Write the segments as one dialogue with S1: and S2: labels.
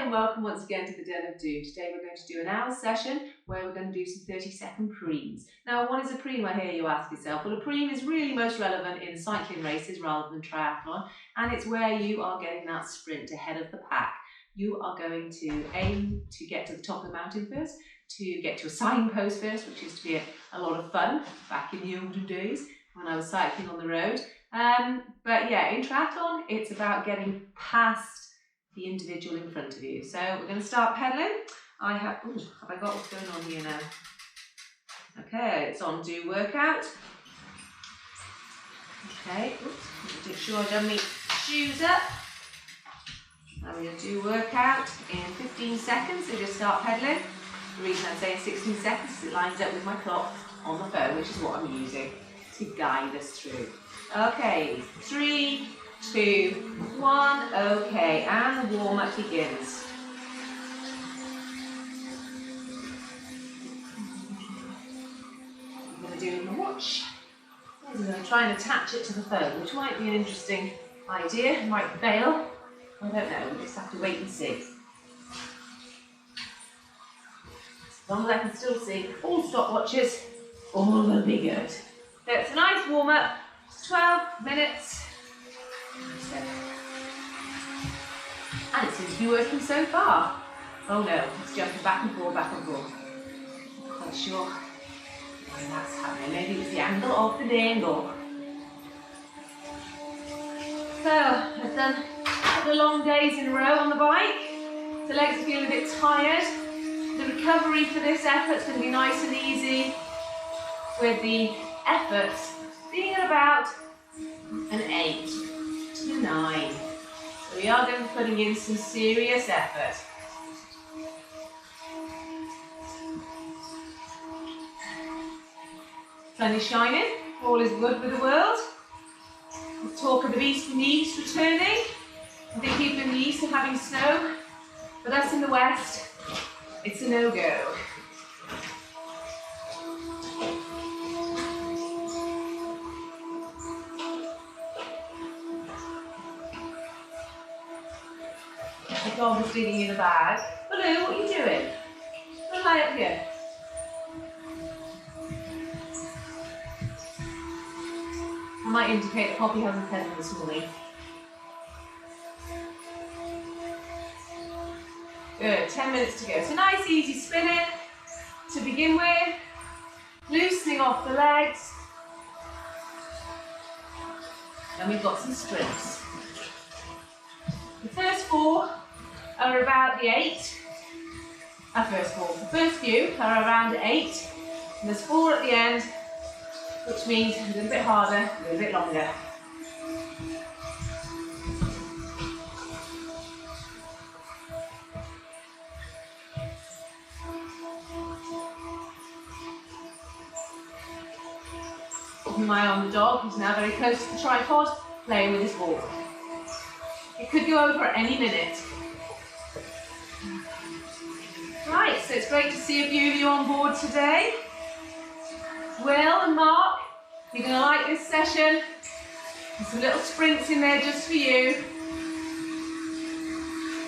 S1: and welcome once again to the Den of Doom. Today we're going to do an hour session where we're going to do some 30-second preems. Now, what is a preem, I hear you ask yourself? Well, a preem is really most relevant in cycling races rather than triathlon, and it's where you are getting that sprint ahead of the pack. You are going to aim to get to the top of the mountain first, to get to a signpost first, which used to be a lot of fun back in the olden days when I was cycling on the road. But yeah, in triathlon, it's about getting past the individual in front of you. So we're going to start pedaling. Have I got what's going on here now? Okay, it's on do workout. Okay, make sure I've done my shoes up. I'm going to do workout in 15 seconds, so just start pedaling. The reason I'm saying 16 seconds is it lines up with my clock on the phone, which is what I'm using to guide us through. Okay, 3, 2, 1, okay, and the warm-up begins. I'm going to do it in the watch. I'm going to try and attach it to the phone, which might be an interesting idea. It might fail. I don't know, we just have to wait and see. As long as I can still see all stopwatches, all will be good. So it's a nice warm-up, 12 minutes. And it seems to be working so far. Oh no, it's jumping back and forth, back and forth. Not quite sure why that's happening. Maybe it's the angle of the dangle. So, I've done a couple of long days in a row on the bike. The legs are feeling a bit tired. The recovery for this effort is going to be nice and easy, with the effort being at about an 8 to 9. So we are going to be putting in some serious effort. Sun is shining, all is good with the world. The talk of the east and the east returning. I think people in the east are having snow, but us in the west, it's a no-go. The dog is digging in a bag. Baloo, what are you doing? Don't lie up here. I might indicate that Poppy hasn't pedalled this morning. Good, 10 minutes to go. So nice easy spinning to begin with. Loosening off the legs. And we've got some sprints. The first 4 are about the 8. The first few are around 8. And there's 4 at the end, which means a little bit harder, a little bit longer. Keeping my eye on the dog, who's now very close to the tripod, playing with his ball. It could go over at any minute. Right, so it's great to see a few of you on board today. Will and Mark, you're going to like this session. There's some little sprints in there just for you.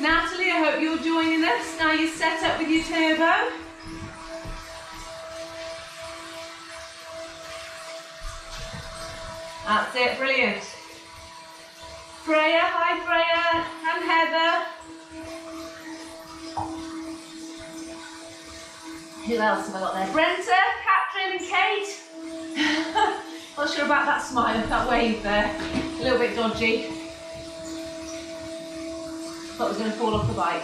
S1: Natalie, I hope you're joining us. Now you're set up with your turbo. That's it, brilliant. Freya, hi Freya, and Heather. Who else have I got there? Brenta, Catherine and Kate. Not sure about that smile, that wave there. A little bit dodgy. Thought I was going to fall off the bike.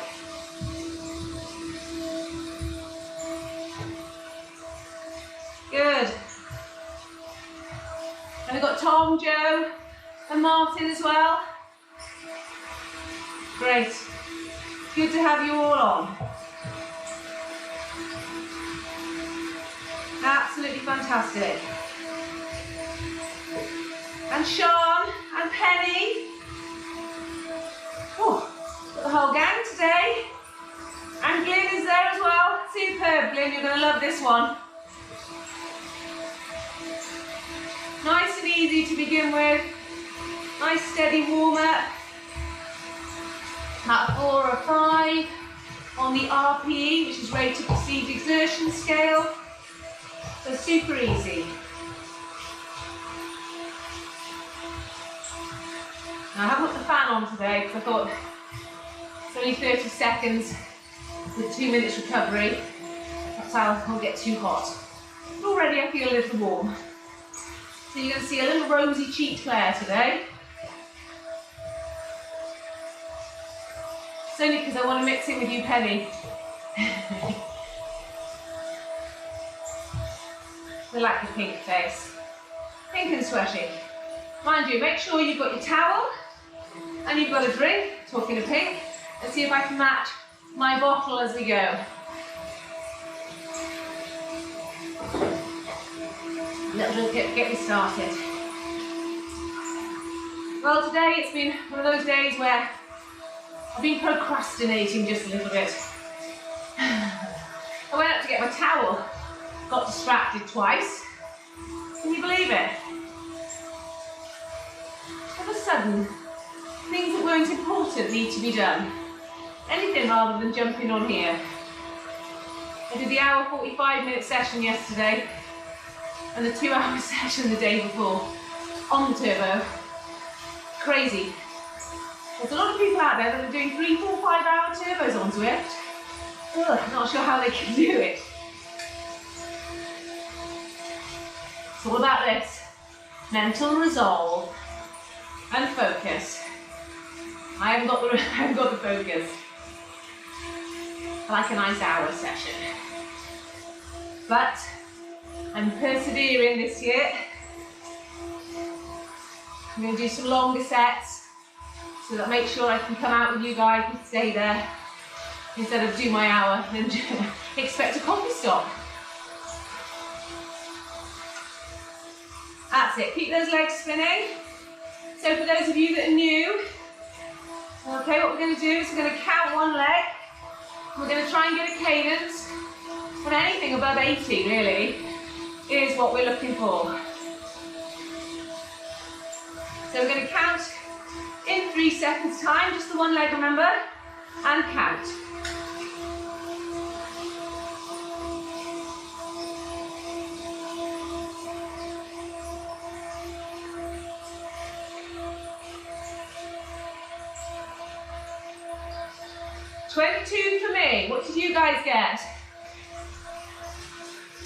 S1: Good. And we've got Tom, Joe, and Martin as well. Great. Good to have you all on. Absolutely fantastic. And Sean and Penny. Oh, got the whole gang today. And Glyn is there as well. Superb, Glyn, you're going to love this one. Nice and easy to begin with. Nice steady warm up. At 4 or 5. on the RPE, which is rate of perceived exertion scale. So super easy. Now I haven't put the fan on today because I thought it's only 30 seconds with 2 minutes recovery. That's how I won't get too hot. But already I feel a little warm. So you're going to see a little rosy cheeked Claire today. It's only because I want to mix it with you, Penny. We like the pink face. Pink and sweaty. Mind you, make sure you've got your towel and you've got a drink, talking of pink. Let's see if I can match my bottle as we go. Little get me started. Well, today it's been one of those days where I've been procrastinating just a little bit. I went up to get my towel, got distracted twice. Can you believe it? All of a sudden, things that weren't important need to be done. Anything rather than jumping on here. I did the hour 45-minute session yesterday and the 2-hour session the day before on turbo. Crazy. There's a lot of people out there that are doing 3, 4, 5-hour turbos on Zwift. Ugh, not sure how they can do it. It's all about this. Mental resolve and focus. I haven't got the focus. I like a nice hour session. But I'm persevering this year. I'm going to do some longer sets so that I make sure I can come out with you guys and stay there instead of do my hour and expect a coffee stop. That's it, keep those legs spinning. So for those of you that are new, okay, what we're going to do is we're going to count one leg. We're going to try and get a cadence, and anything above 80 really is what we're looking for. So we're going to count in 3 seconds time, just the one leg, remember, and count. "22 for me." What did you guys get?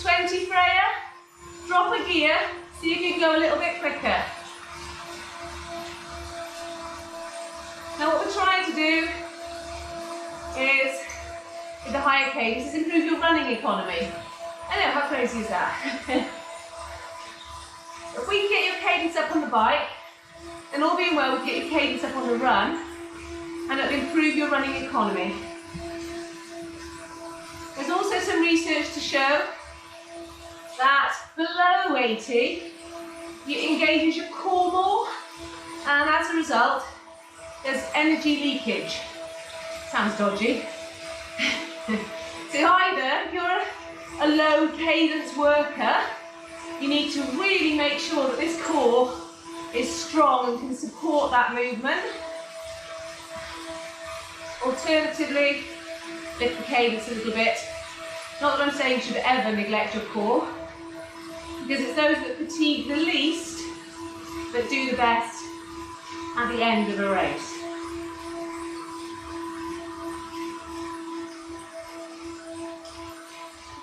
S1: 20, Freya? Drop a gear, see if you can go a little bit quicker. Now what we're trying to do is, with the higher cadence, is improve your running economy. I know, how crazy is that? If we can get your cadence up on the bike, then all being well, we can get your cadence up on the run, and it'll improve your running economy. There's also some research to show that below 80, it engages your core more, and as a result, there's energy leakage. Sounds dodgy. So either, if you're a low cadence worker, you need to really make sure that this core is strong and can support that movement. Alternatively, lift the cadence a little bit. Not that I'm saying you should ever neglect your core, because it's those that fatigue the least that do the best at the end of a race.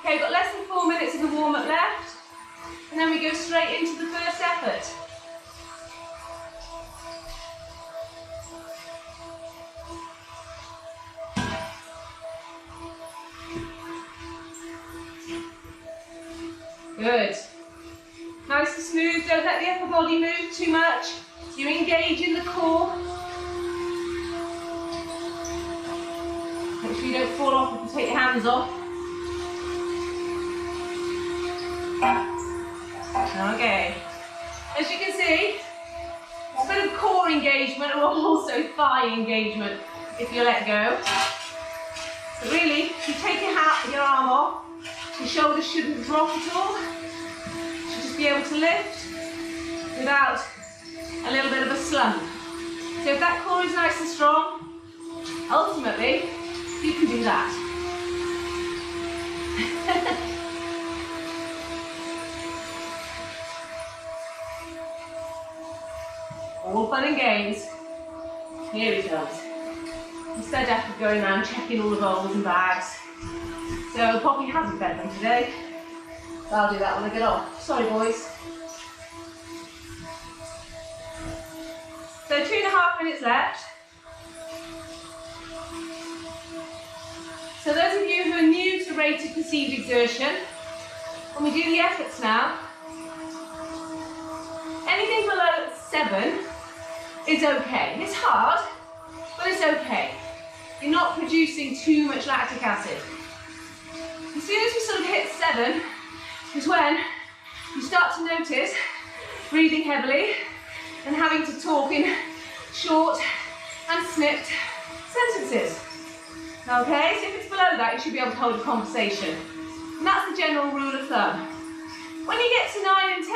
S1: Okay, we've got less than 4 minutes of the warm-up left, and then we go straight into the first effort. Good. Nice and smooth, don't let the upper body move too much. So you engage in the core. Make sure you don't fall off if you take your hands off. Okay. As you can see, it's a bit of core engagement and also thigh engagement if you let go. So really, if you take your arm off, your shoulders shouldn't drop at all. You should just be able to lift without a little bit of a slump. So if that core is nice and strong, ultimately, you can do that. All fun and games. Here he comes. Instead of going around checking all the bowls and bags. So Poppy hasn't fed them today. So I'll do that when I get off. Sorry boys. So 2.5 minutes left. So those of you who are new to rated perceived exertion, when we do the efforts now, anything below 7 is okay. It's hard, but it's okay. You're not producing too much lactic acid. As soon as we sort of hit 7 is when you start to notice breathing heavily and having to talk in short and snipped sentences. Okay, so if it's below that, you should be able to hold a conversation. And that's the general rule of thumb. When you get to 9 and 10,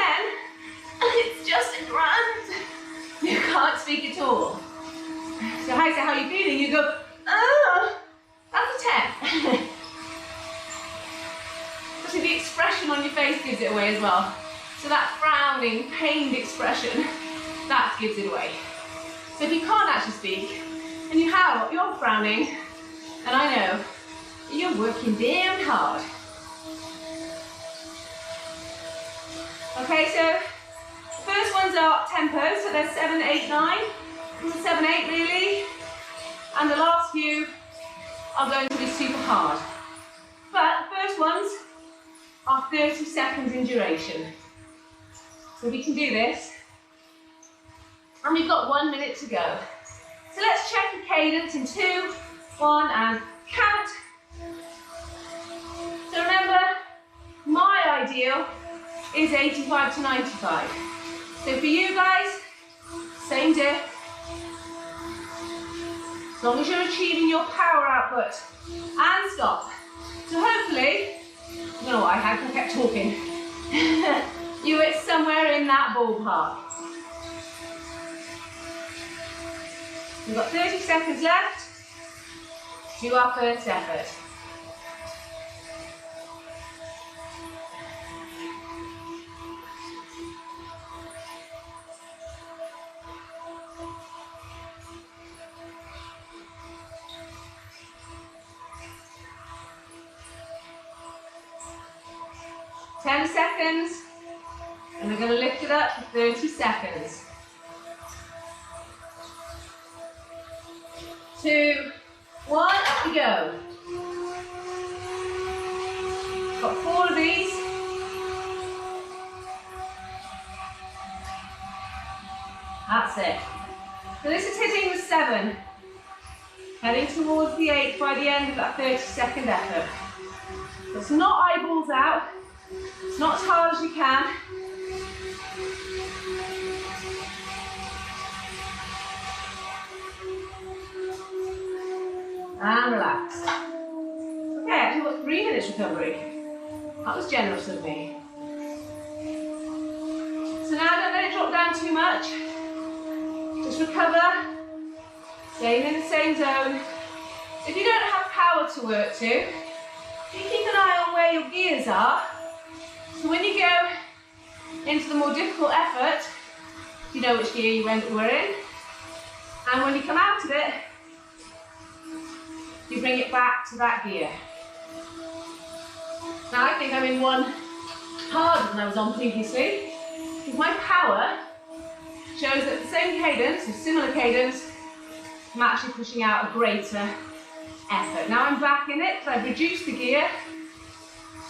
S1: it's just a grunt. You can't speak at all. So I say, how are you feeling? You go, oh, that's a 10. So the expression on your face gives it away as well. So that frowning, pained expression, that gives it away. So if you can't actually speak, and you're frowning, and I know you're working damn hard. Okay, so the first ones are tempos, so there's 7, 8, 9. 7, 8 really. And the last few are going to be super hard. But the first ones are 30 seconds in duration. So we can do this. And we've got 1 minute to go. So let's check the cadence in 2, 1, and count. So remember, my ideal is 85 to 95. So for you guys, same dip. As long as you're achieving your power output. And stop. So hopefully, I don't know what I had, I kept talking. You were somewhere in that ballpark. We've got 30 seconds left. Do our first effort. Seconds, and we're going to lift it up for 30 seconds. 2, 1, up we go. Got 4 of these. That's it. So this is hitting the 7, heading towards the 8 by the end of that 30-second effort. So it's not eyeballs out. It's not as hard as you can. And relax. Okay, actually got 3 minutes recovery. That was generous of me. So now don't let it drop down too much. Just recover. Staying in the same zone. If you don't have power to work to, you keep an eye on where your gears are. So when you go into the more difficult effort, you know which gear you were in. And when you come out of it, you bring it back to that gear. Now I think I'm in one harder than I was on previously, because my power shows that the same cadence, or similar cadence, I'm actually pushing out a greater effort. Now I'm back in it, so I've reduced the gear,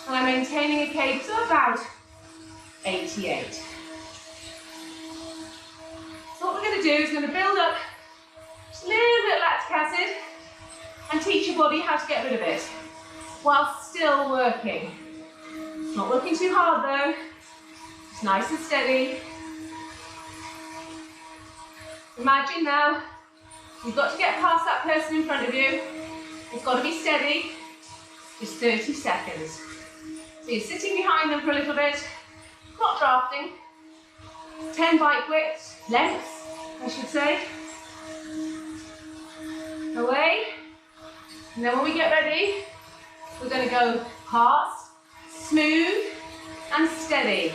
S1: and I'm maintaining a cadence of about 88. So what we're going to do is we're going to build up just a little bit of lactic acid and teach your body how to get rid of it while still working. Not working too hard though, it's nice and steady. Imagine now, you've got to get past that person in front of you. It's got to be steady, just 30 seconds. So you're sitting behind them for a little bit, not drafting. 10 bike widths, lengths, I should say. Away. And then when we get ready, We're going to go fast, smooth, and steady.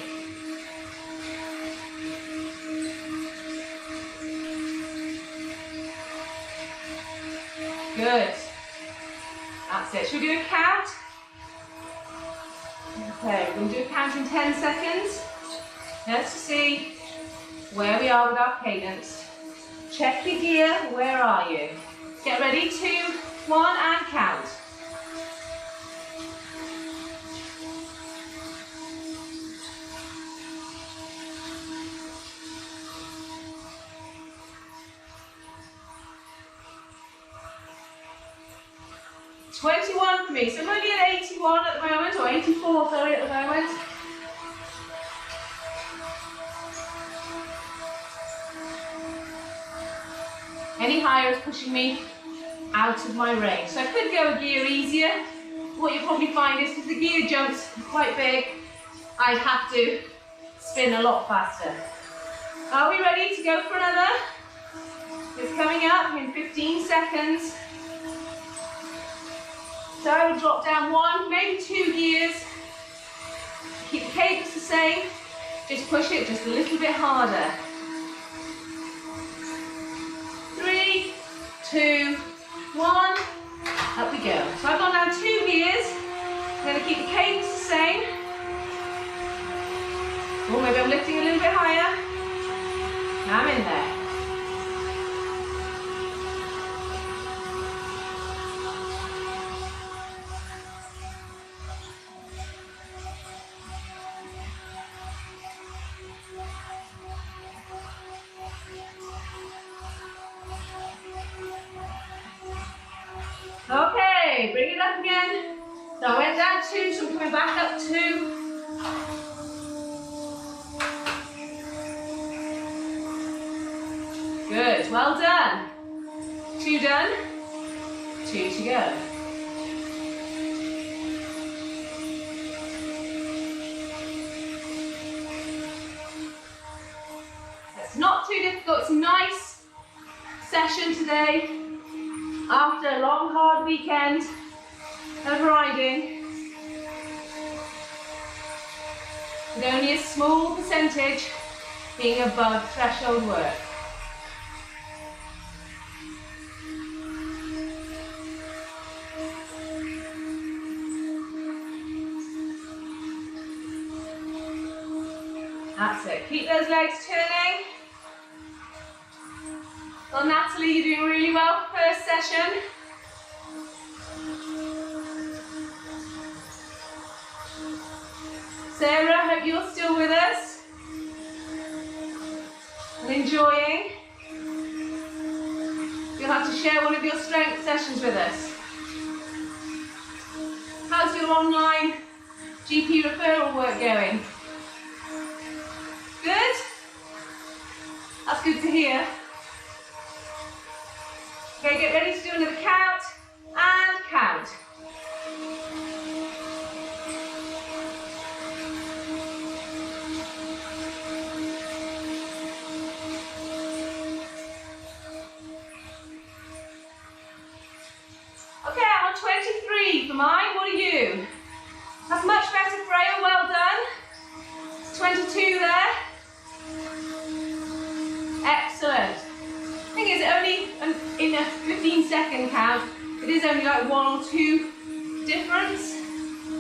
S1: Good. That's it. Should we do a count? Okay, we're going to do a count in 10 seconds. Let's see where we are with our cadence. Check your gear. Where are you? Get ready. 2, 1, and count. $21 for me, so I'm only at 81 at the moment, or 84, sorry, at the moment. Any higher is pushing me out of my range. So I could go a gear easier. What you'll probably find is because the gear jumps quite big, I'd have to spin a lot faster. Are we ready to go for another? It's coming up in 15 seconds. So I would drop down 1, maybe 2 gears. Keep the cadence the same. Just push it just a little bit harder. 3, 2, 1. Up we go. So I've gone down 2 gears. I'm going to keep the cadence the same. Or maybe I'm lifting a little bit higher. Now I'm in there. Okay, bring it up again. So I went down 2, so I'm coming back up 2. Good, well done. 2 done, 2 to go. It's not too difficult, it's a nice session today. After a long, hard weekend of riding, with only a small percentage being above threshold work. That's it. Keep those legs turning. Well, Natalie, you're doing really well for first session. Sarah, hope you're still with us and enjoying. You'll have to share one of your strength sessions with us. How's your online GP referral work going? Good? That's good to hear. Okay, get ready to do another count and count. Okay, I'm on 23 for mine. What are you? That's much better, Freya. Well done. It's 22 there. Excellent. The thing is, only in a 15-second count, it is only like 1 or 2 difference,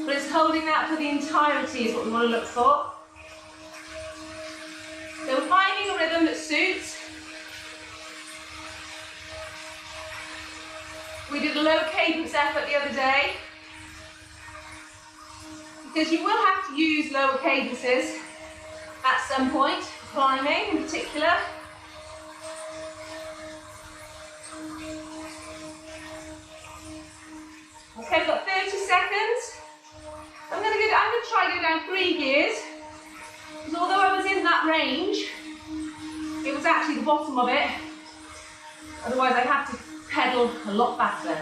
S1: but it's holding that for the entirety is what we want to look for. So we're finding a rhythm that suits. We did a low cadence effort the other day, because you will have to use lower cadences at some point, climbing in particular. Okay, we've got 30 seconds. I'm going to try and go down 3 gears, because although I was in that range, it was actually the bottom of it. Otherwise I'd have to pedal a lot faster.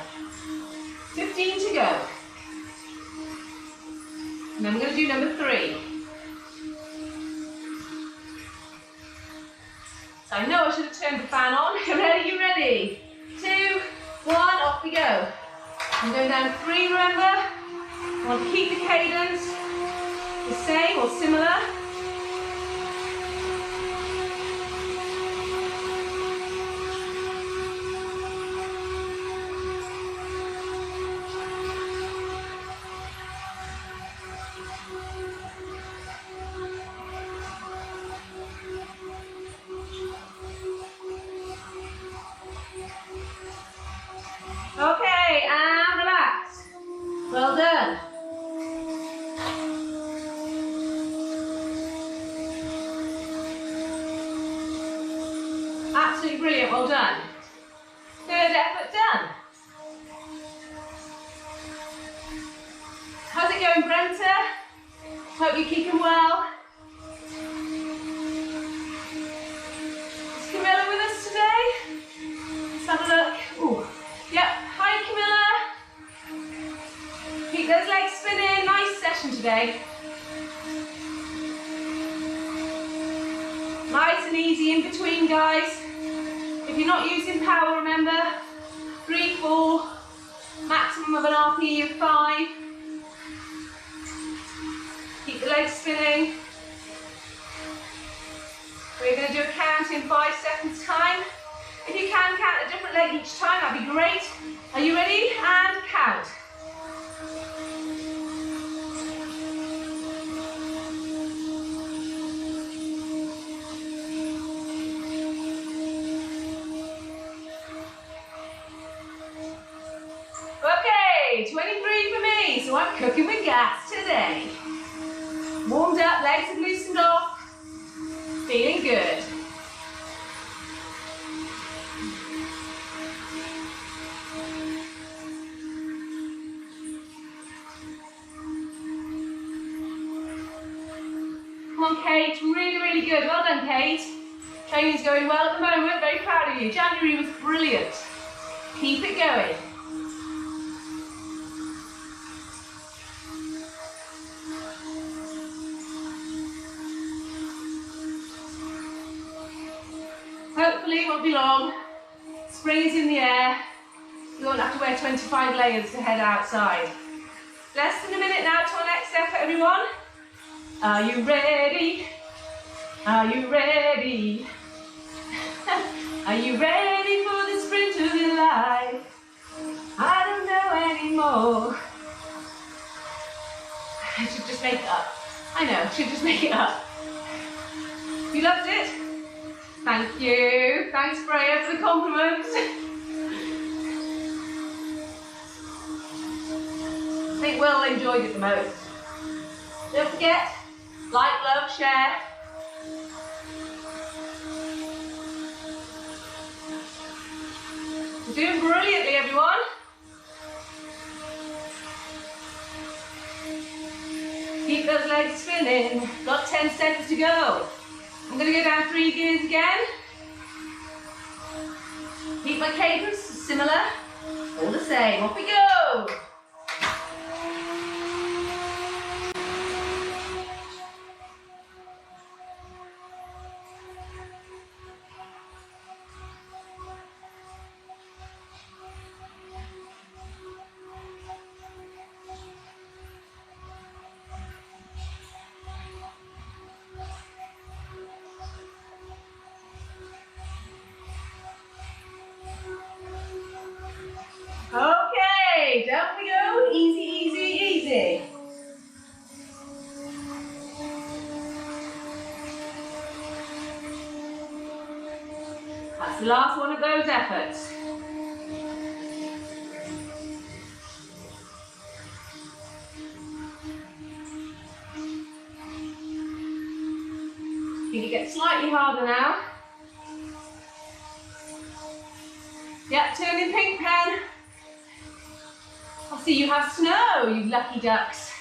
S1: 15 to go. And then I'm going to do number 3. So I know I should have turned the fan on. You ready? 2, 1, off we go. I'm going down 3, remember? I want to keep the cadence the same or similar. Okay, and relax. Well done. Absolutely brilliant, well done. Third effort done. How's it going, Brenta? Hope you're keeping well. Is Camilla with us today? Let's have a look. Ooh. Yep, hi Camilla. Keep those legs spinning, nice session today. Nice and easy in between, guys. If you're not using power, remember, 3, 4, maximum of an RPE of 5. Keep the legs spinning. We're going to do a count in 5 seconds time. If you can count a different leg each time, that'd be great. Are you ready? And count. Okay, 23 for me, so I'm cooking with gas today. Warmed up, legs have loosened off. Feeling good. Come on, Kate, really, really good. Well done, Kate. Training's going well at the moment, very proud of you. January was brilliant. Keep it going. Hopefully it won't be long. Spring is in the air. You won't have to wear 25 layers to head outside. Less than a minute now to our next effort, everyone. Are you ready? Are you ready? Are you ready for the sprint of your life? I don't know anymore. I should just make it up. I know, I should just make it up. You loved it? Thank you. Thanks, Freya, for the compliments. I think Will enjoyed it the most. Don't forget, like, love, share. You're doing brilliantly, everyone. Keep those legs spinning. Got 10 seconds to go. I'm going to go down 3 gears again. Keep my cadence similar, all the same. Off we go. Okay, down we go. Easy, easy, easy. That's the last one of those efforts. I think it gets slightly harder now. Yep, turning pink pen. I see you have snow, you lucky ducks.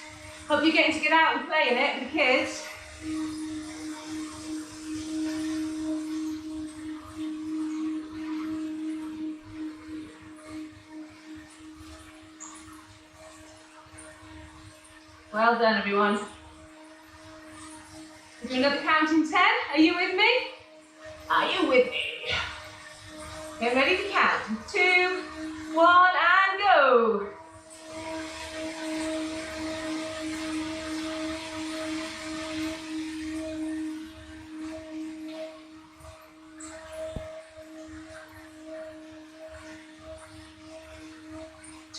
S1: Hope you're getting to get out and play in it with the kids. Well done, everyone. We'll do another count in 10. Are you with me? Are you with me? Get ready to count. 2, 1, and go.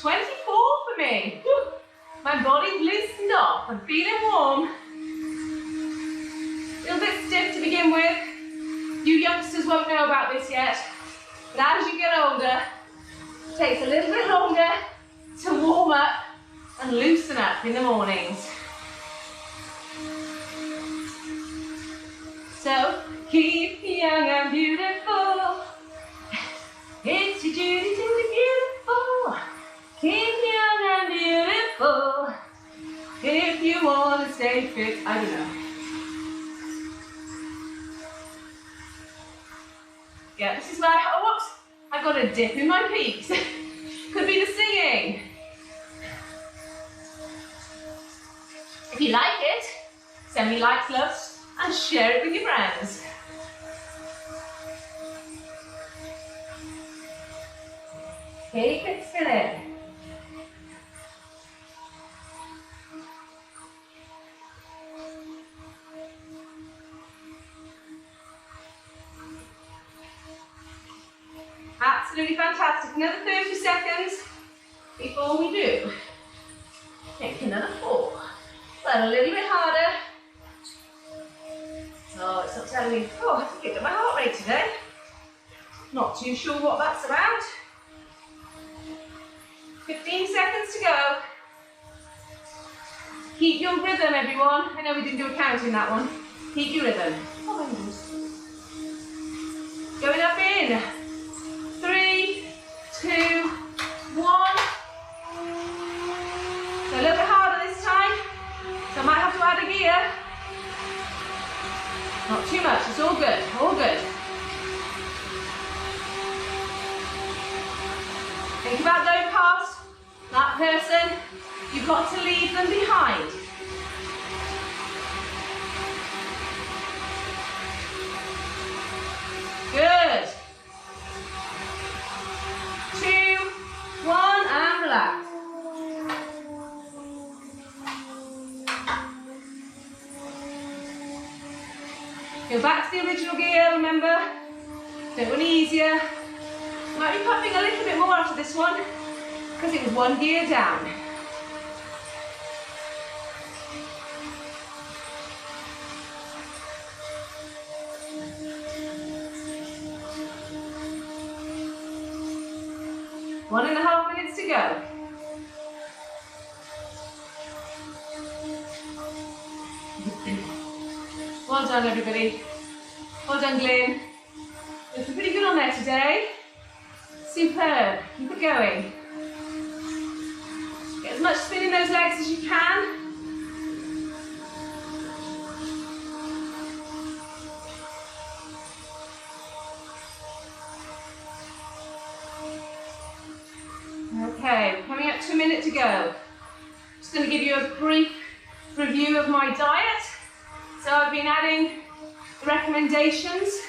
S1: 24 for me. Whew. My body's loosened up. I'm feeling warm. A little bit stiff to begin with. You youngsters won't know about this yet, but as you get older, it takes a little bit longer to warm up and loosen up in the mornings. So keep young and beautiful. It's your duty to be beautiful. Keep young and beautiful. If you want to stay fit, I don't know. Yeah, this is where, oh whoops, I've got a dip in my peaks. Could be the singing. If you like it, send me likes, loves, and share it with your friends. Keep it filling. Absolutely fantastic. Another 30 seconds before we do. Take another 4. But a little bit harder. Oh, it's not telling me. Oh, I think it's my heart rate today. Not too sure what that's about. 15 seconds to go. Keep your rhythm, everyone. I know we didn't do a count in that one. Keep your rhythm. Going up in. 3, 2, 1. So a little bit harder this time. So I might have to add a gear. Not too much, it's all good, all good. Think about going past that person. You've got to leave them behind. Good. 2, 1, and relax. Go back to the original gear, remember? Do one easier. Might be puffing a little bit more after this one, because it was 1 gear down. One and a half minutes to go. Well done, everybody. Well done, Glyn. Looking pretty good on there today. Superb. Keep it going. Get as much spin in those legs as you can. Okay, we're coming up to a minute to go. Just going to give you a brief review of my diet. So I've been adding the recommendations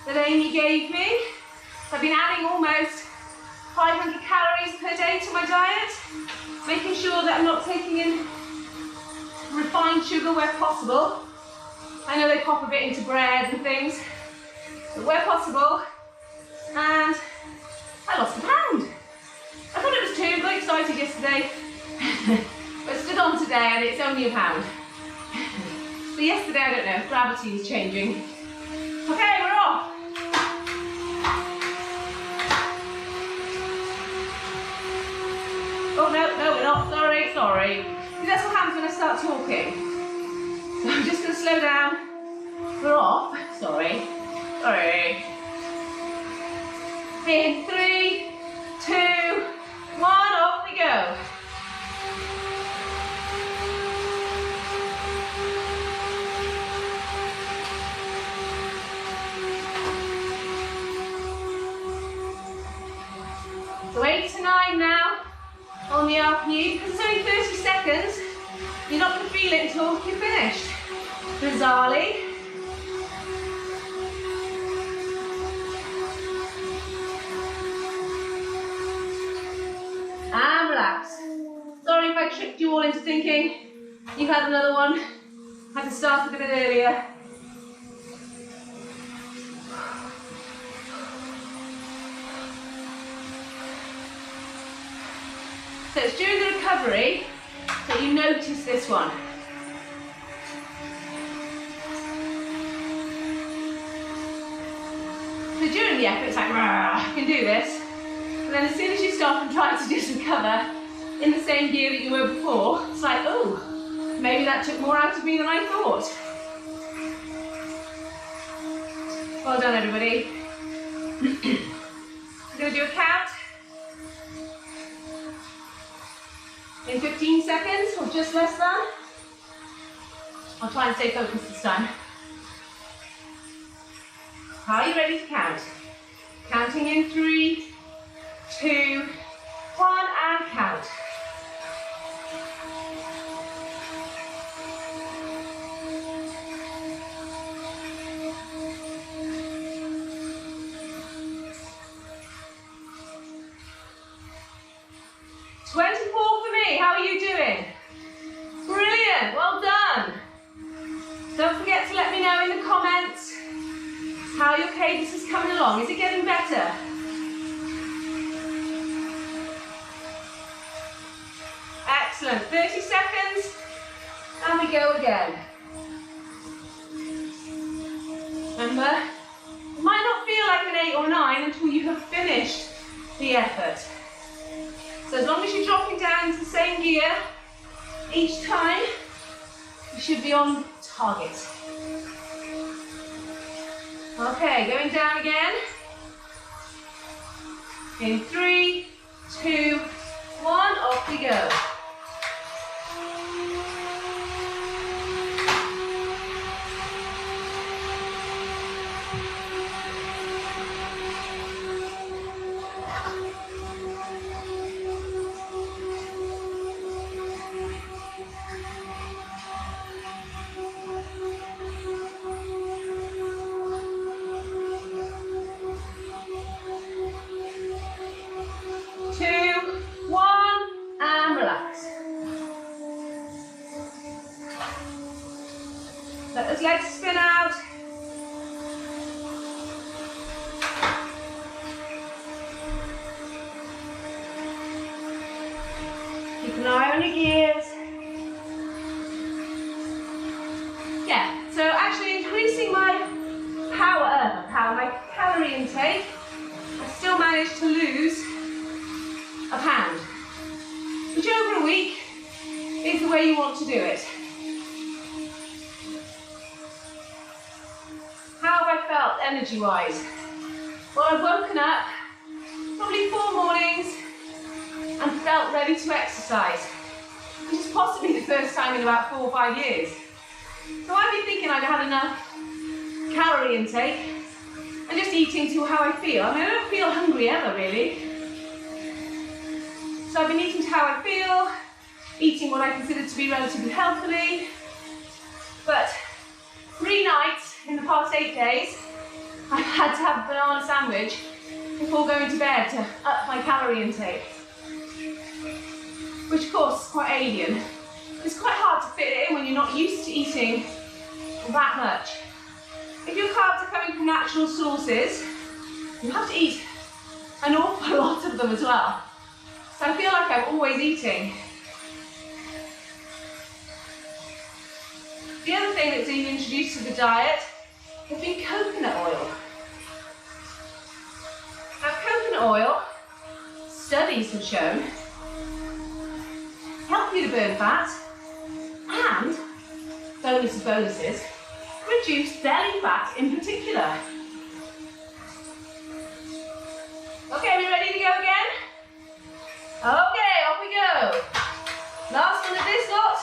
S1: that Amy gave me. So I've been adding almost 500 calories per day to my diet, making sure that I'm not taking in refined sugar where possible. I know they pop a bit into bread and things, but where possible. And I lost a pound. I thought it was 2, got excited yesterday, but stood on today and it's only a pound. So yesterday, I don't know, gravity is changing. Okay, we're off. Oh no, we're not, sorry. See, that's what happens when I start talking. So I'm just going to slow down. We're off, sorry. In 3, 2, 1, off we go. So 8 to 9 now on the RPE. Because it's only 30 seconds, you're not going to feel it until you're finished. Bizarrely. And relax. Sorry if I tricked you all into thinking you had another one. Had to start a bit earlier. So it's during the recovery that you notice this one. So during the effort, it's like, I can do this. And then as soon as you stop and try to just recover in the same gear that you were before, it's like, oh, maybe that took more out of me than I thought. Well done, everybody. We're going to do a count in 15 seconds, or just less than. I'll try and stay focused this time. Are you ready to count? Counting in 3, 2, 1, and count. How are you doing? Brilliant, well done. Don't forget to let me know in the comments how your cadence is coming along. Is it getting better? Excellent, 30 seconds, and we go again. Remember, it might not feel like an 8 or 9 until you have finished the effort. So as long as you're dropping down into the same gear each time, you should be on target. Okay, going down again. In 3, 2, 1, off we go. Let those legs spin out. Keep an eye on your gears. Yeah, so actually increasing my my calorie intake, I still managed to lose a pound, which over a week is the way you want to do it. How have I felt energy-wise? Well, I've woken up probably 4 mornings and felt ready to exercise, which is possibly the first time in about 4 or 5 years. So I've been thinking I'd had enough calorie intake and just eating to how I feel. I mean, I don't feel hungry ever, really. So I've been eating to how I feel, eating what I consider to be relatively healthily, but 3 nights in the past 8 days, I've had to have a banana sandwich before going to bed to up my calorie intake, which of course is quite alien. It's quite hard to fit it in when you're not used to eating that much. If your carbs are coming from natural sources, you have to eat an awful lot of them as well. So I feel like I'm always eating. The other thing that's been introduced to the diet has been coconut oil. Now, coconut oil, studies have shown, help you to burn fat and, bonus of bonuses, reduce belly fat in particular. Okay, we ready to go again? Okay, off we go. Last one of this lot.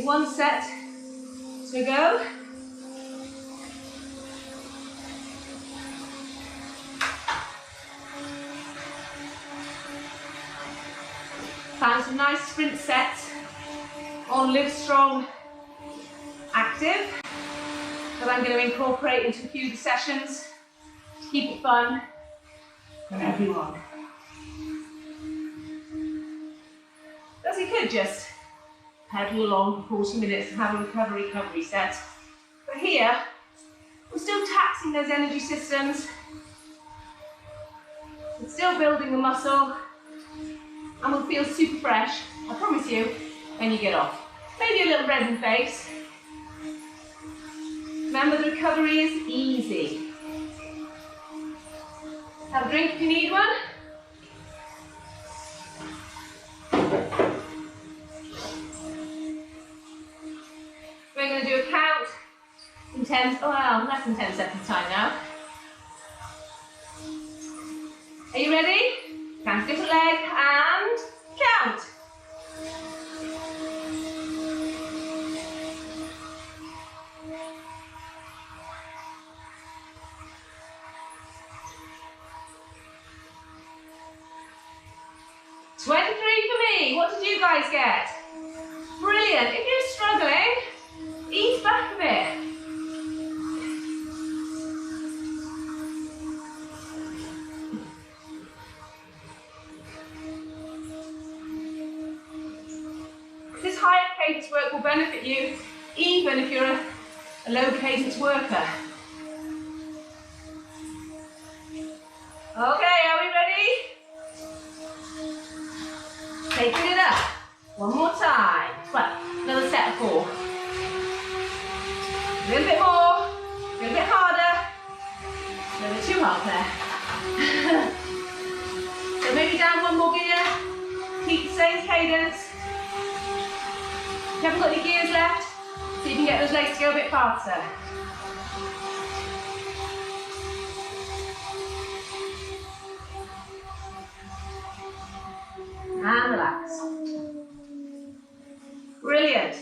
S1: One set to go. Find some nice sprint sets on Live Strong Active that I'm going to incorporate into a few of the sessions to keep it fun for everyone. As you could just pedal along for 40 minutes and have a recovery set. But here, we're still taxing those energy systems. We're still building the muscle. And we'll feel super fresh, I promise you, when you get off. Maybe a little red in the face. Remember, the recovery is easy. Have a drink if you need one. We're going to do a count in 10, well, less than 10 seconds time now. Are you ready? Count a different leg and count. $23 for me. What did you guys get? Brilliant. If you're struggling, ease back a bit. This higher cadence work will benefit you even if you're a low cadence worker. Okay, are we ready? Taking it up. One more time. Well, another set of 4. A little bit more. A little bit harder. A little bit too hard there. So maybe down one more gear. Keep the same cadence. If you haven't got any gears left, so you can get those legs to go a bit faster. And relax. Brilliant.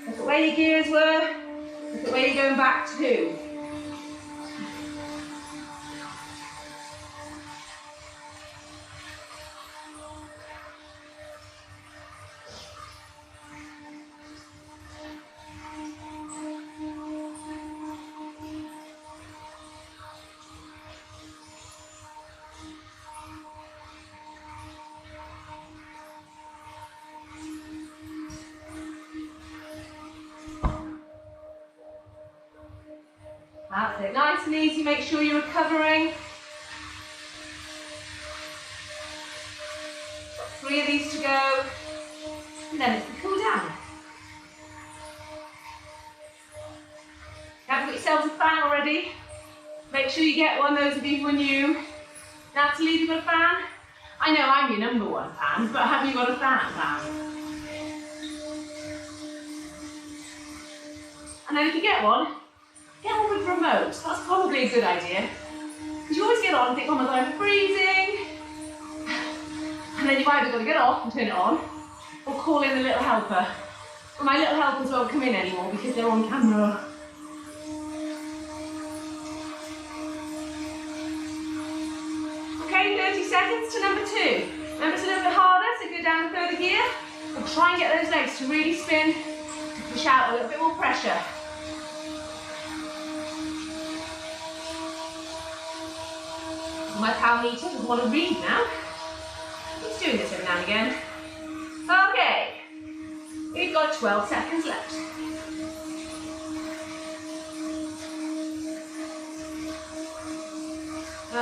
S1: Look at where your gears were. Look at where you're going back to. That's it, nice and easy, make sure you're recovering. Got 3 of these to go, and then it's the cool down. Now, got yourselves a fan already. Make sure you get one, those of you who are new. Natalie, have you got a fan? I know I'm your #1 fan, but have you got a fan? And then if you get one with remote. That's probably a good idea. Because you always get on and think, oh my god, I'm freezing. And then you've either got to get off and turn it on, or call in the little helper. But my little helpers won't come in anymore because they're on camera. Okay, 30 seconds to #2. Remember, it's a little bit harder, so go down to 3rd gear. And try and get those legs to really spin, to push out a little bit more pressure. My power meter doesn't want to read now. It's doing this every now and again. Okay, we've got 12 seconds left.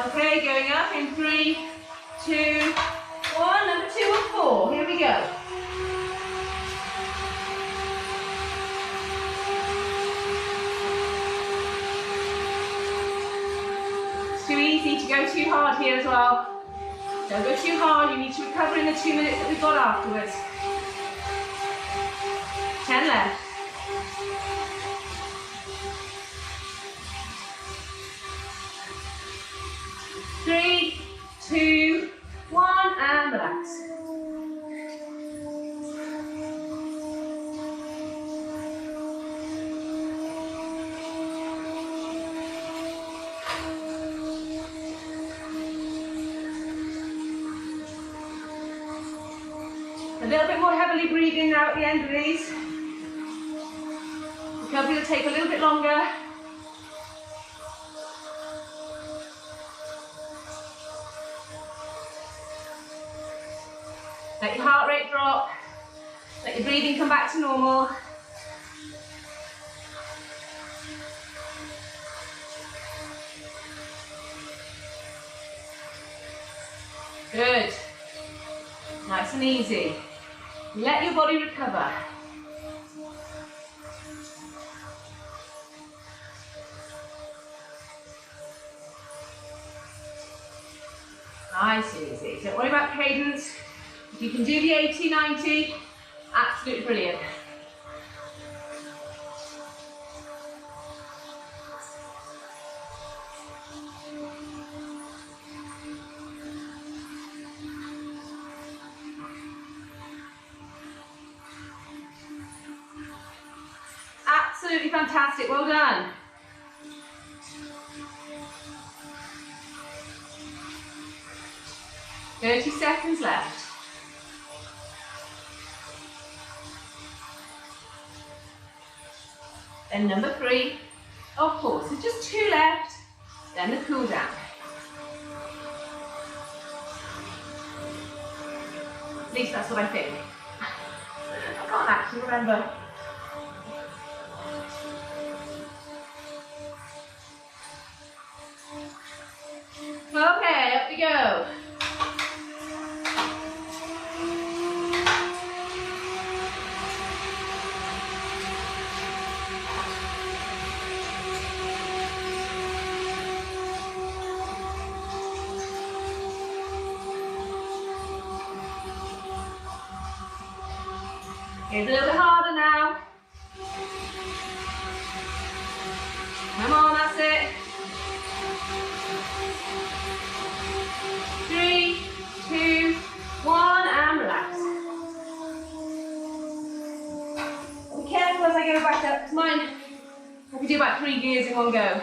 S1: Okay, going up in 3, 2, 1, #2 and 4. Here we go. Too easy to go too hard here as well. Don't go too hard, you need to recover in the 2 minutes that we've got afterwards. 10 left. 3, 2, 1, and relax. A little bit more heavily breathing now at the end of these. Recovery will take a little bit longer. Let your heart rate drop. Let your breathing come back to normal. Good. Nice and easy. Let your body recover. Nice and easy. Don't worry about cadence. If you can do the 80, 90, absolutely brilliant. Absolutely fantastic, well done. "30 seconds left. Then number 3, of course, there's just 2 left, then the cool down. At least that's what I think. I can't actually remember. Okay, up we go. It's a little bit harder now. Come on, that's it. 3, 2, 1, and relax. Be careful as I go back up to mine. I can do about 3 gears in one go.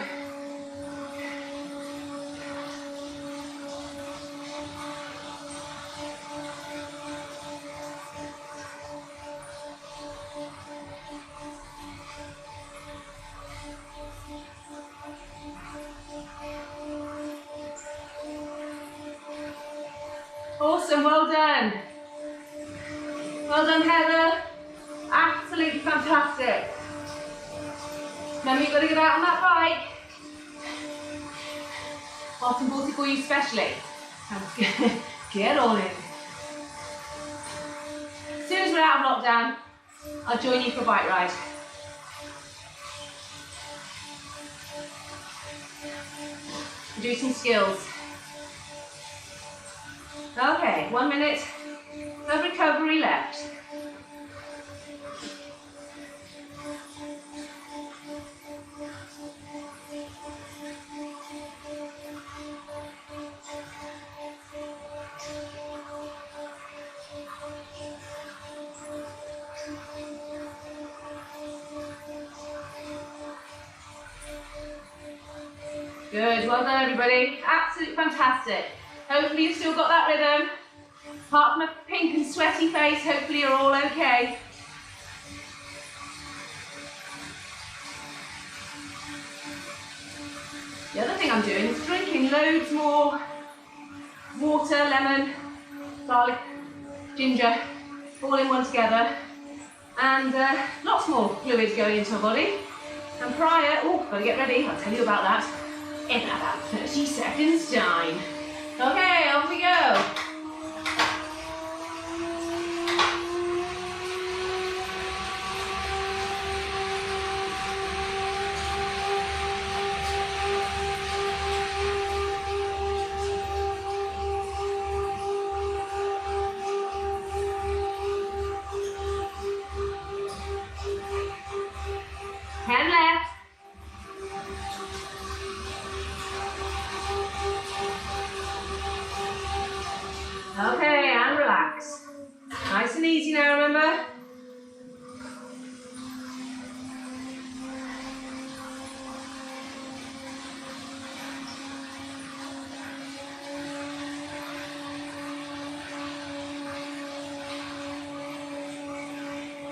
S1: Awesome, well done. Well done, Heather. Absolutely fantastic. Remember, you've got to get out on that bike. What's important for you especially? Get on it. As soon as we're out of lockdown, I'll join you for a bike ride. Do some skills. Okay, 1 minute of recovery left. Good, well done everybody. Absolutely fantastic. Hopefully you've still got that rhythm. Apart from a pink and sweaty face, hopefully you're all okay. The other thing I'm doing is drinking loads more water, lemon, garlic, ginger, all in one together. And lots more fluids going into my body. And prior, oh, gotta get ready, I'll tell you about that in about 30 seconds time. Okay, off we go. Okay, and relax. Nice and easy now, remember?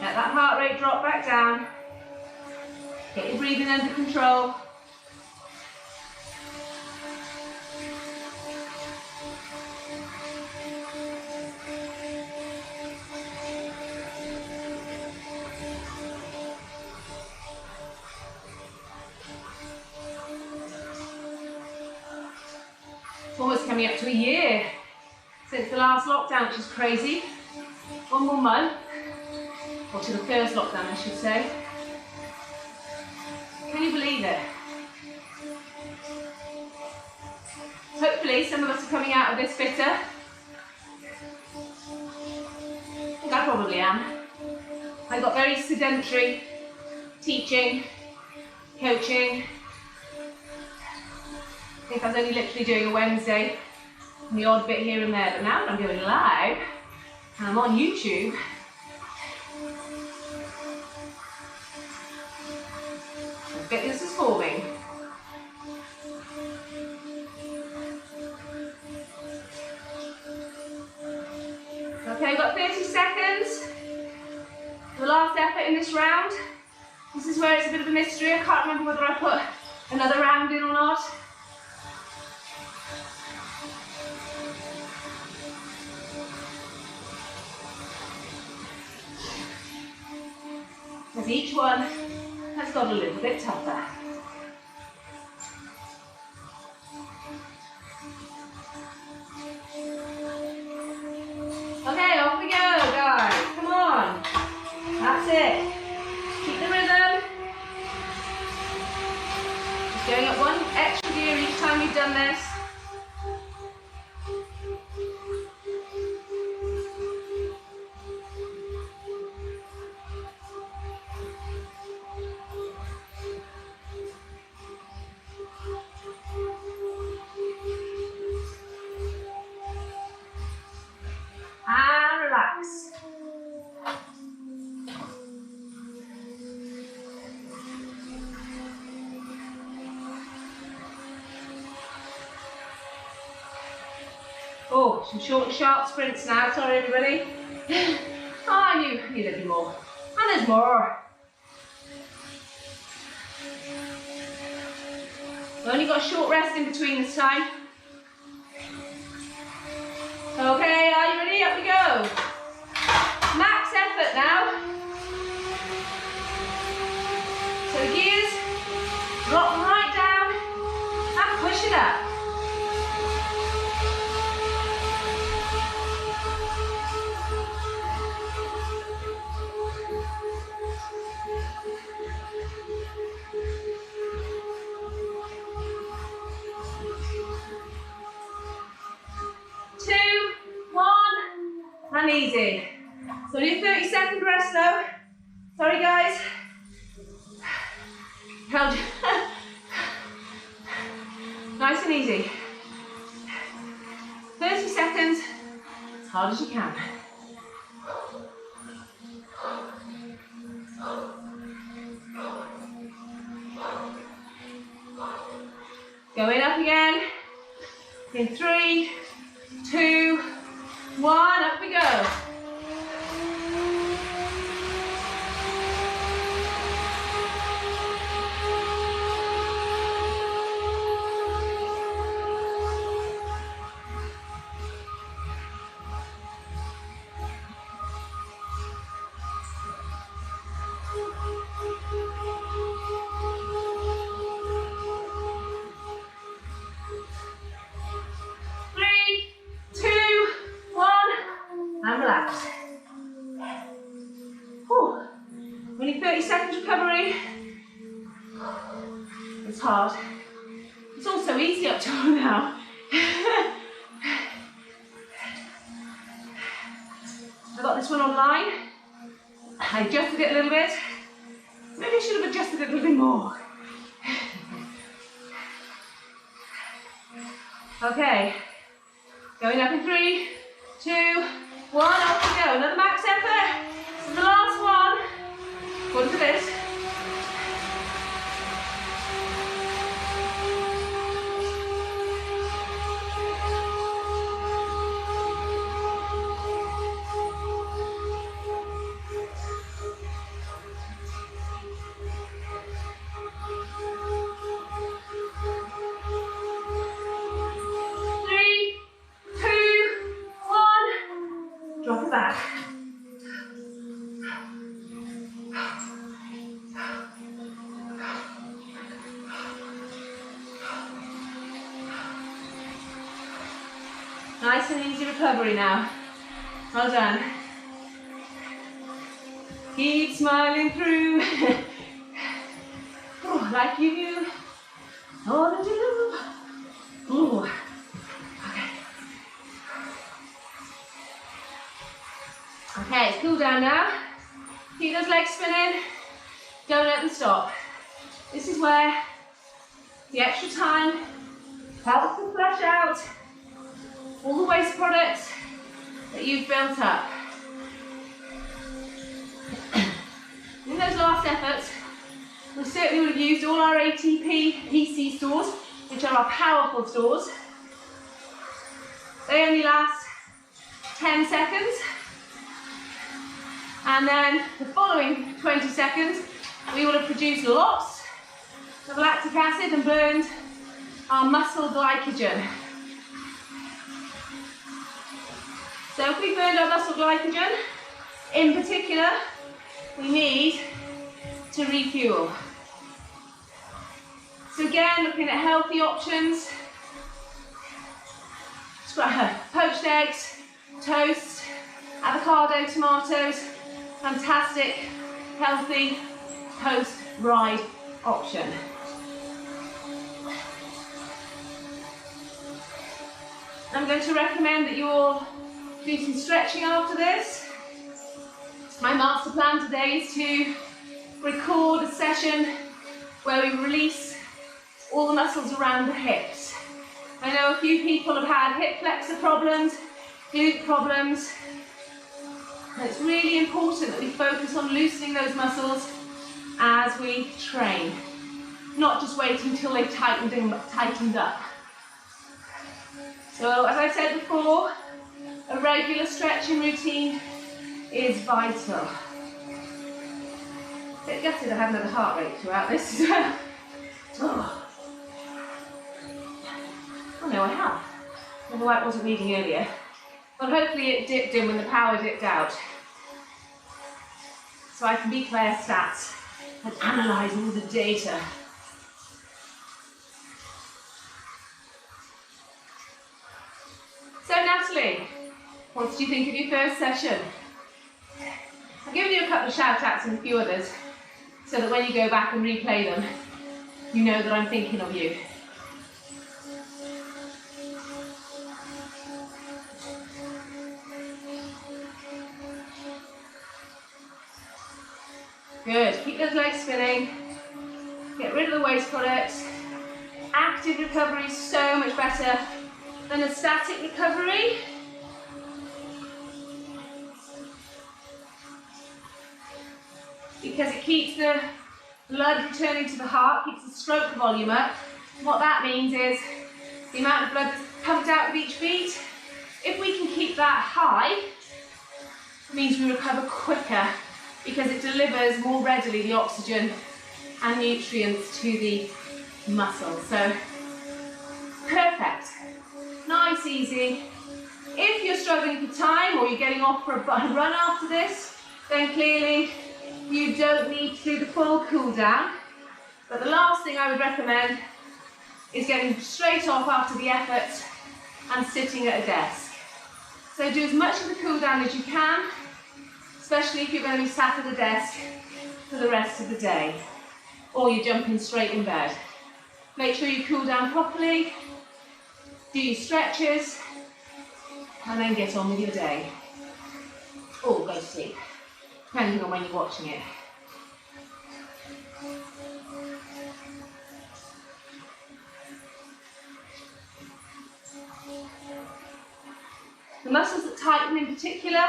S1: Let that heart rate drop back down. Get your breathing under control. It's almost coming up to a year since the last lockdown, which is crazy. 1 more month, or to the first lockdown I should say. Can you believe it? Hopefully some of us are coming out of this fitter. I think I probably am. I got very sedentary teaching, coaching. I think I was only literally doing a Wednesday and the odd bit here and there, but now that I'm going live and I'm on YouTube, fitness is forming. Okay, we've got 30 seconds. The last effort in this round. This is where it's a bit of a mystery. I can't remember whether I put another round in or not. As each one has got a little bit tougher. Okay, off we go, guys. Come on. That's it. Keep the rhythm. Just going up 1 extra gear each time you've done this. And relax. Oh, some short and sharp sprints now. Sorry, everybody. Oh, I knew there'd be more. And there's more. We've only got a short rest in between this time. Okay, are you ready? Up we go. Max effort now. So the gears, drop them right down and push it up. And easy. So do a 30-second rest though. Sorry guys. Held you. Nice and easy. 30 seconds, as hard as you can. Going up again. In 3, 2, 1, up we go. Only 30 seconds recovery. It's hard. It's all so easy up till now. I got this one online. I adjusted it a little bit. Maybe I should have adjusted it a little bit more. Okay. Going up in 3, 2, 1, off we go. Another max effort. This is the last one. According to this. drop it back. Nice and easy recovery now. Well done. Keep smiling through. Oh, like you ought to do. Ooh. Okay. Okay, cool down now. Keep those legs spinning. Don't let them stop. This is where the extra time helps to flush out all the waste products that you've built up. In those last efforts, we certainly would have used all our ATP PC stores, which are our powerful stores. They only last 10 seconds. And then the following 20 seconds, we will have produced lots of lactic acid and burned our muscle glycogen. So if we burned our muscle glycogen, in particular, we need to refuel. So again, looking at healthy options, poached eggs, toast, avocado, tomatoes, fantastic, healthy, post-ride option. I'm going to recommend that you all do some stretching after this. My master plan today is to record a session where we release all the muscles around the hips. I know a few people have had hip flexor problems, glute problems. And it's really important that we focus on loosening those muscles as we train, not just wait until they've tightened up. So as I said before, a regular stretching routine is vital. A bit gutted I haven't had a heart rate throughout this as well. Oh no, I have. I don't know why it wasn't reading earlier. Well, hopefully it dipped in when the power dipped out. So I can be Claire Stats and analyse all the data. So Natalie, what did you think of your first session? I've given you a couple of shout outs and a few others, so that when you go back and replay them, you know that I'm thinking of you. Good, keep those legs spinning, get rid of the waste products. Active recovery is so much better than a static recovery. Because it keeps the blood returning to the heart, keeps the stroke volume up. What that means is the amount of blood that's pumped out with each beat. If we can keep that high, it means we recover quicker because it delivers more readily the oxygen and nutrients to the muscle. So, perfect. Nice, easy. If you're struggling for time or you're getting off for a run after this, then clearly you don't need to do the full cool down. But the last thing I would recommend is getting straight off after the effort and sitting at a desk. So do as much of the cool down as you can, especially if you're going to be sat at a desk for the rest of the day, or you're jumping straight in bed. Make sure you cool down properly, do your stretches, and then get on with your day. Or go to sleep, depending on when you're watching it. The muscles that tighten in particular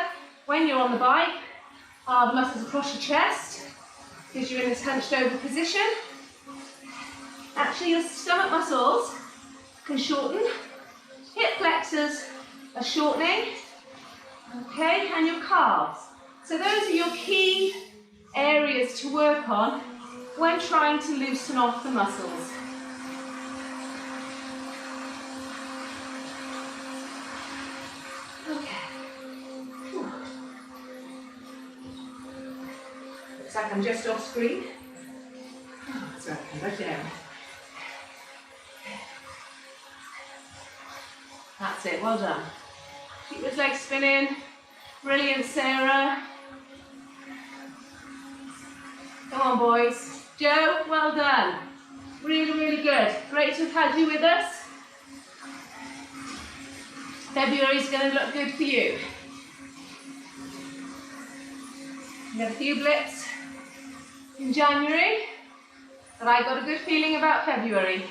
S1: when you're on the bike are the muscles across your chest, because you're in this hunched over position. Actually, your stomach muscles can shorten, hip flexors are shortening, okay, and your calves. So those are your key areas to work on when trying to loosen off the muscles. Okay. like I'm just off screen. Oh, that's right, come back down. That's it, well done. Keep those legs spinning. Brilliant, Sarah. Come on, boys. Joe, well done. Really, really good. Great to have had you with us. February's going to look good for you. We had a few blips in January, but I got a good feeling about February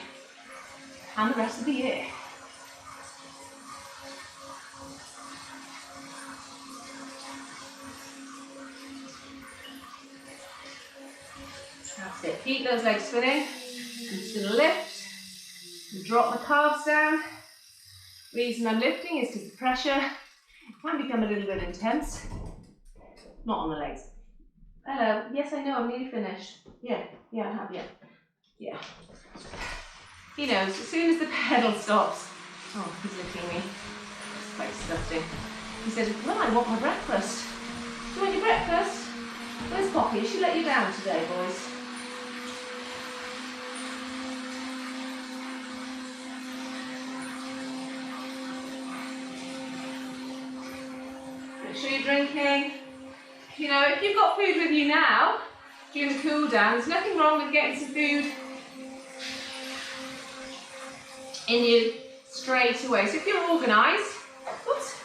S1: and the rest of the year. That's it. Keep those legs spinning. I'm just going to lift and drop my calves down. The reason I'm lifting is because the pressure can become a little bit intense. Not on the legs. Hello. Yes, I know. I'm nearly finished. Yeah, I have. Yeah. He knows. As soon as the pedal stops. Oh, he's licking me. It's quite disgusting. He said, "Well, I want my breakfast." "Do you want your breakfast?" Where's Poppy? She let you down today, boys. Make sure you're drinking. You know, if you've got food with you now, during the cool down, there's nothing wrong with getting some food in you straight away. So if you're organised, oops.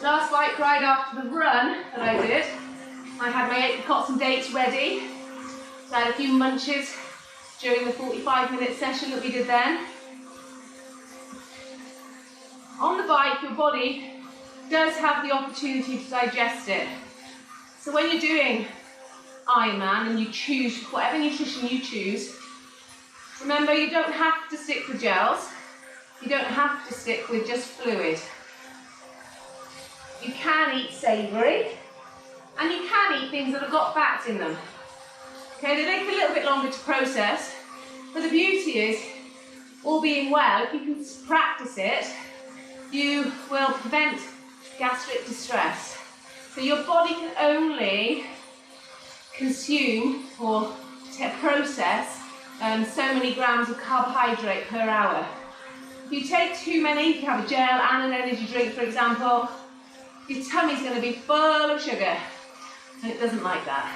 S1: Last bike ride after the run that I did, I had my apricots and dates ready. So I had a few munches during the 45-minute session that we did then. On the bike, your body does have the opportunity to digest it. So when you're doing Ironman and you choose whatever nutrition you choose, remember you don't have to stick with gels, you don't have to stick with just fluid. You can eat savoury and you can eat things that have got fats in them. Okay, they take a little bit longer to process, but the beauty is, all being well, if you can practice it, you will prevent gastric distress. So your body can only consume or process so many grams of carbohydrate per hour. If you take too many, if you have a gel and an energy drink, for example, your tummy's going to be full of sugar, and it doesn't like that.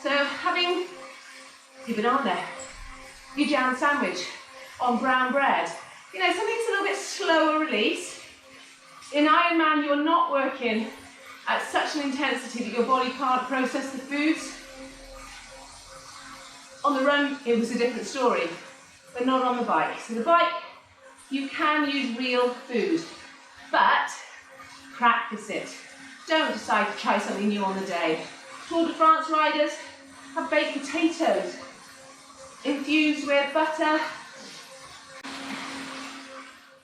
S1: So having your banana, your jam sandwich on brown bread, you know, something's a little bit slower release. In Ironman, you're not working at such an intensity that your body can't process the foods. On the run, it was a different story, but not on the bike. So the bike, you can use real food, but practice it. Don't decide to try something new on the day. Tour de France riders have baked potatoes infused with butter,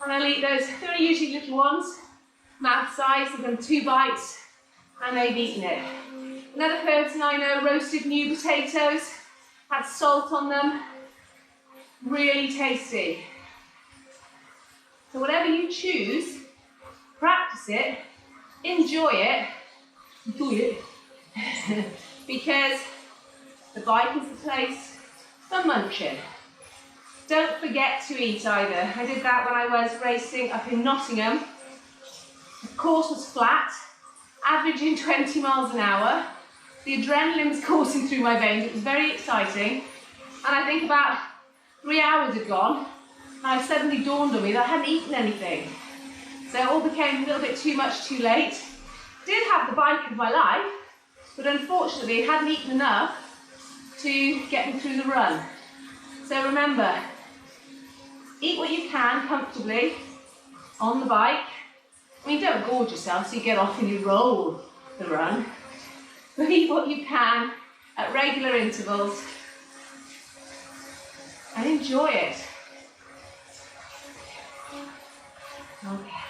S1: and I'll eat those. They're usually little ones, mouth size, they've done 2 bites, and they've eaten it. Another person I know roasted new potatoes, had salt on them, really tasty. So whatever you choose, practice it, enjoy it, because the bike is the place for munching. Don't forget to eat either. I did that when I was racing up in Nottingham. The course was flat, averaging 20 miles an hour. The adrenaline was coursing through my veins. It was very exciting. And I think about 3 hours had gone, and it suddenly dawned on me that I hadn't eaten anything. So it all became a little bit too much too late. Did have the bike of my life, but unfortunately hadn't eaten enough to get me through the run. So remember, eat what you can comfortably on the bike. I mean, don't gorge yourself so you get off and you roll the run. But eat what you can at regular intervals and enjoy it. Okay.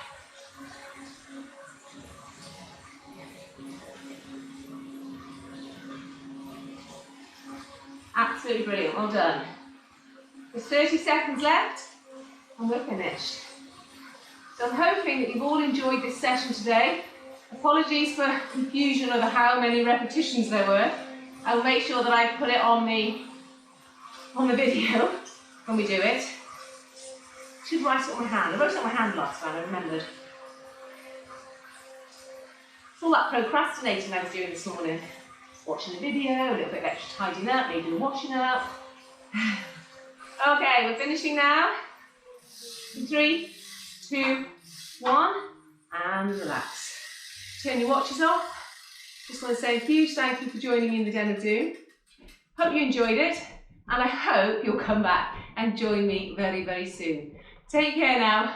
S1: Absolutely brilliant, well done. There's 30 seconds left and we're finished. So I'm hoping that you've all enjoyed this session today. Apologies for confusion over how many repetitions there were. I will make sure that I put it on the video when we do it. I should write it on my hand. I wrote it on my hand last time, I remembered. It's all that procrastinating I was doing this morning. Watching the video, a little bit of extra tidying up, maybe the washing up. Okay, we're finishing now. 3, 2, 1, and relax. Turn your watches off. Just want to say a huge thank you for joining me in the Den of Doom. Hope you enjoyed it, and I hope you'll come back and join me very, very soon. Take care now.